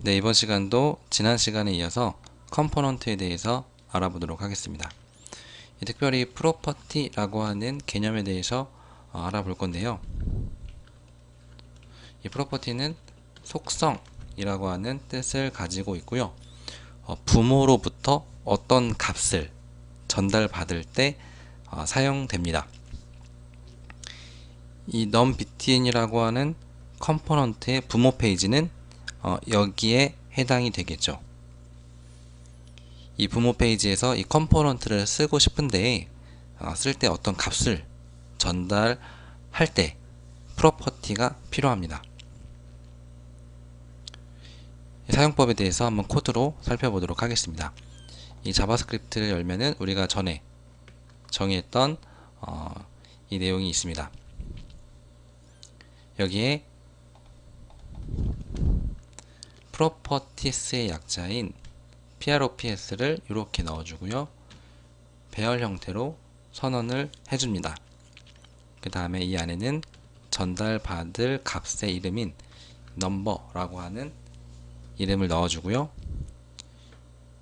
네, 이번 시간도 지난 시간에 이어서 컴포넌트에 대해서 알아보도록 하겠습니다. 특별히 프로퍼티라고 하는 개념에 대해서 알아볼 건데요. 이 프로퍼티는 속성이라고 하는 뜻을 가지고 있고요. 부모로부터 어떤 값을 전달받을 때 사용됩니다. 이 non-btn이라고 하는 컴포넌트의 부모 페이지는 여기에 해당이 되겠죠. 이 부모 페이지에서 이 컴포넌트를 쓰고 싶은데 쓸 때 어떤 값을 전달할 때 프로퍼티가 필요합니다. 사용법에 대해서 한번 코드로 살펴보도록 하겠습니다. 이 자바스크립트를 열면은 우리가 전에 정의했던 이 내용이 있습니다. 여기에 프로퍼티스의 약자인 PROPS를 이렇게 넣어주고요. 배열 형태로 선언을 해줍니다. 그 다음에 이 안에는 전달받을 값의 이름인 number라고 하는 이름을 넣어주고요.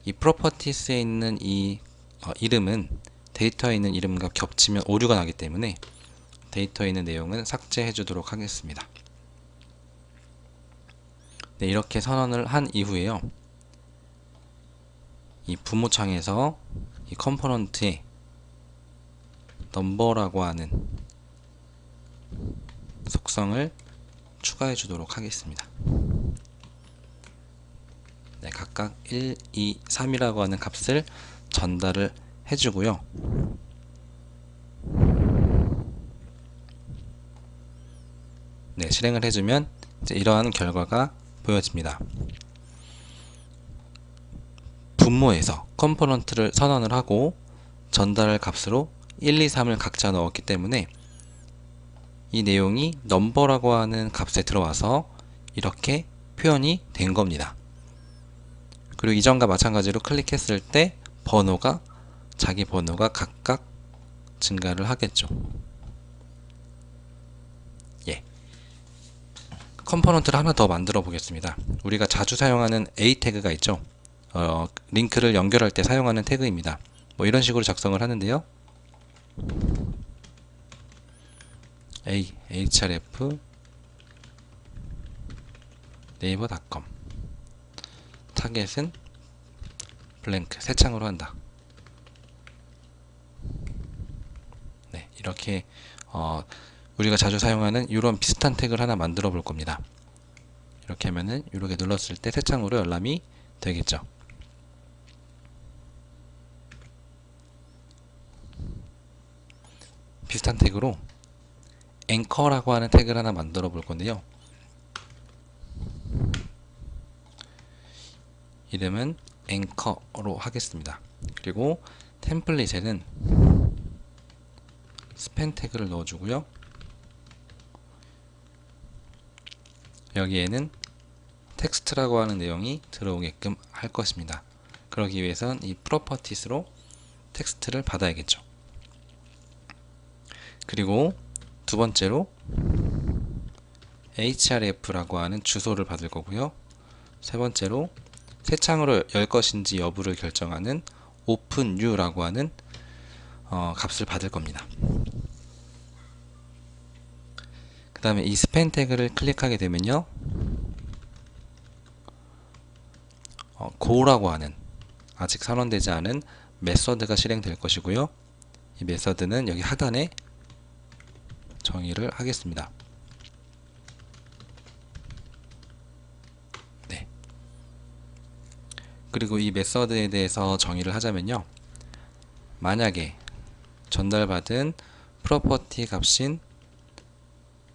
이 프로퍼티스에 있는 이 이름은 데이터에 있는 이름과 겹치면 오류가 나기 때문에 데이터에 있는 내용은 삭제해 주도록 하겠습니다. 네, 이렇게 선언을 한 이후에요. 이 부모창에서 이 컴포넌트에 number라고 하는 속성을 추가해 주도록 하겠습니다. 네, 각각 1, 2, 3이라고 하는 값을 전달을 해주고요. 네, 실행을 해주면 이제 이러한 결과가 보여집니다. 분모에서 컴포넌트를 선언을 하고 전달할 값으로 1, 2, 3을 각자 넣었기 때문에 이 내용이 number라고 하는 값에 들어와서 이렇게 표현이 된 겁니다. 그리고 이전과 마찬가지로 클릭했을 때 자기 번호가 각각 증가를 하겠죠. 예. 컴포넌트를 하나 더 만들어 보겠습니다. 우리가 자주 사용하는 A 태그가 있죠. 링크를 연결할 때 사용하는 태그입니다. 뭐 이런 식으로 작성을 하는데요. href 네이버닷컴 타겟은 블랭크 새 창으로 한다. 네, 이렇게 우리가 자주 사용하는 이런 비슷한 태그를 하나 만들어 볼 겁니다. 이렇게 하면은 이렇게 눌렀을 때 새 창으로 열람이 되겠죠. 비슷한 태그로 앵커라고 하는 태그를 하나 만들어 볼 건데요. 이름은 앵커로 하겠습니다. 그리고 템플릿에는 스팬 태그를 넣어주고요. 여기에는 텍스트라고 하는 내용이 들어오게끔 할 것입니다. 그러기 위해선 이 프로퍼티스로 텍스트를 받아야겠죠. 그리고 두 번째로 href라고 하는 주소를 받을 거고요. 세 번째로 새 창으로 열 것인지 여부를 결정하는 openNew라고 하는 값을 받을 겁니다. 그 다음에 이 스팬 태그를 클릭하게 되면요. go라고 하는 아직 선언되지 않은 메서드가 실행될 것이고요. 이 메서드는 여기 하단에 정의를 하겠습니다. 네. 그리고 이 메서드에 대해서 정의를 하자면요. 만약에 전달받은 프로퍼티 값인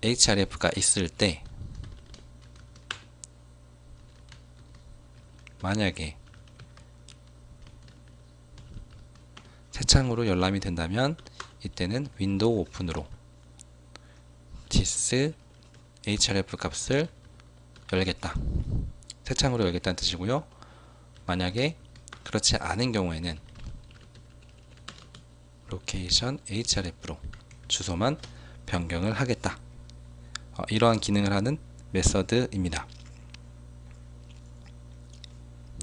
href가 있을 때 만약에 새 창으로 열람이 된다면 이때는 윈도우 오픈으로 this href 값을 열겠다. 새 창으로 열겠다는 뜻이고요. 만약에 그렇지 않은 경우에는 location href로 주소만 변경을 하겠다. 이러한 기능을 하는 메서드입니다.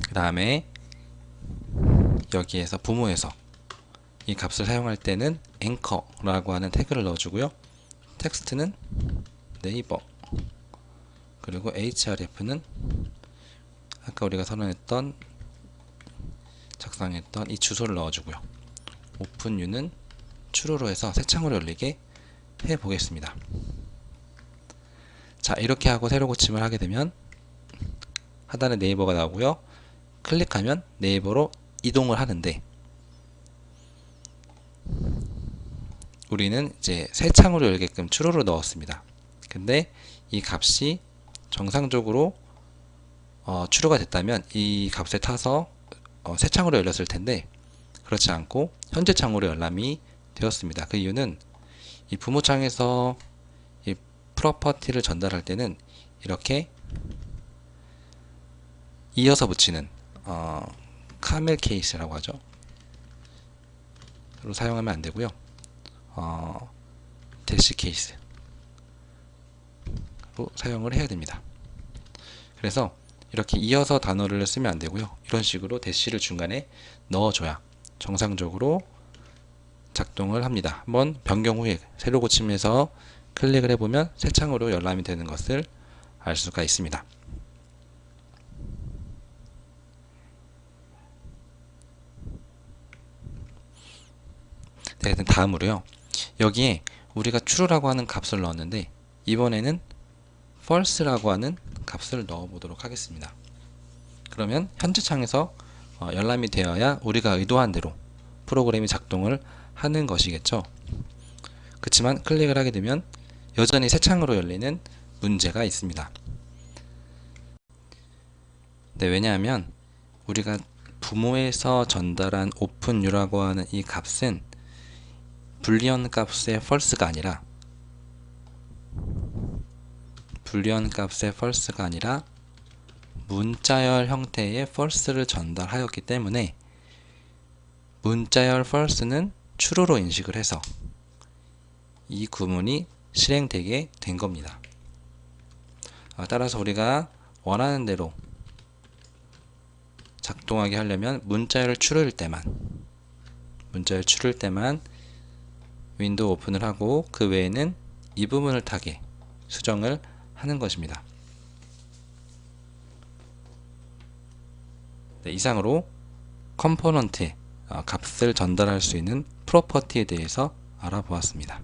그 다음에 여기에서 부모에서 이 값을 사용할 때는 앵커라고 하는 태그를 넣어주고요. 텍스트는 네이버, 그리고 href는 아까 우리가 작성했던 이 주소를 넣어주고요. 오픈U는 true로 해서 새 창으로 열리게 해 보겠습니다. 자, 이렇게 하고 새로 고침을 하게 되면 하단에 네이버가 나오고요. 클릭하면 네이버로 이동을 하는데, 우리는 이제 새 창으로 열게끔 true로 넣었습니다. 근데 이 값이 정상적으로 true가 됐다면 이 값에 타서 새 창으로 열렸을 텐데, 그렇지 않고 현재 창으로 열람이 되었습니다. 그 이유는 이 부모 창에서 이 프로퍼티를 전달할 때는 이렇게 이어서 붙이는 카멜 케이스라고 하죠. 로 사용하면 안 되고요. 대시 케이스로 사용을 해야 됩니다. 그래서 이렇게 이어서 단어를 쓰면 안 되고요. 이런 식으로 대시를 중간에 넣어줘야 정상적으로 작동을 합니다. 한번 변경 후에 새로 고침해서 클릭을 해보면 새 창으로 열람이 되는 것을 알 수가 있습니다. 네, 다음으로요. 여기에 우리가 true라고 하는 값을 넣었는데 이번에는 false라고 하는 값을 넣어 보도록 하겠습니다. 그러면 현재 창에서 열람이 되어야 우리가 의도한 대로 프로그램이 작동을 하는 것이겠죠. 그렇지만 클릭을 하게 되면 여전히 새 창으로 열리는 문제가 있습니다. 네, 왜냐하면 우리가 부모에서 전달한 openU라고 하는 이 값은 불리언 값의 false가 아니라 문자열 형태의 false를 전달하였기 때문에 문자열 false는 true로 인식을 해서 이 구문이 실행되게 된 겁니다. 따라서 우리가 원하는 대로 작동하게 하려면 문자열 true일 때만 윈도우 오픈을 하고 그 외에는 이 부분을 타게 수정을 하는 것입니다. 네, 이상으로 컴포넌트의 값을 전달할 수 있는 프로퍼티에 대해서 알아보았습니다.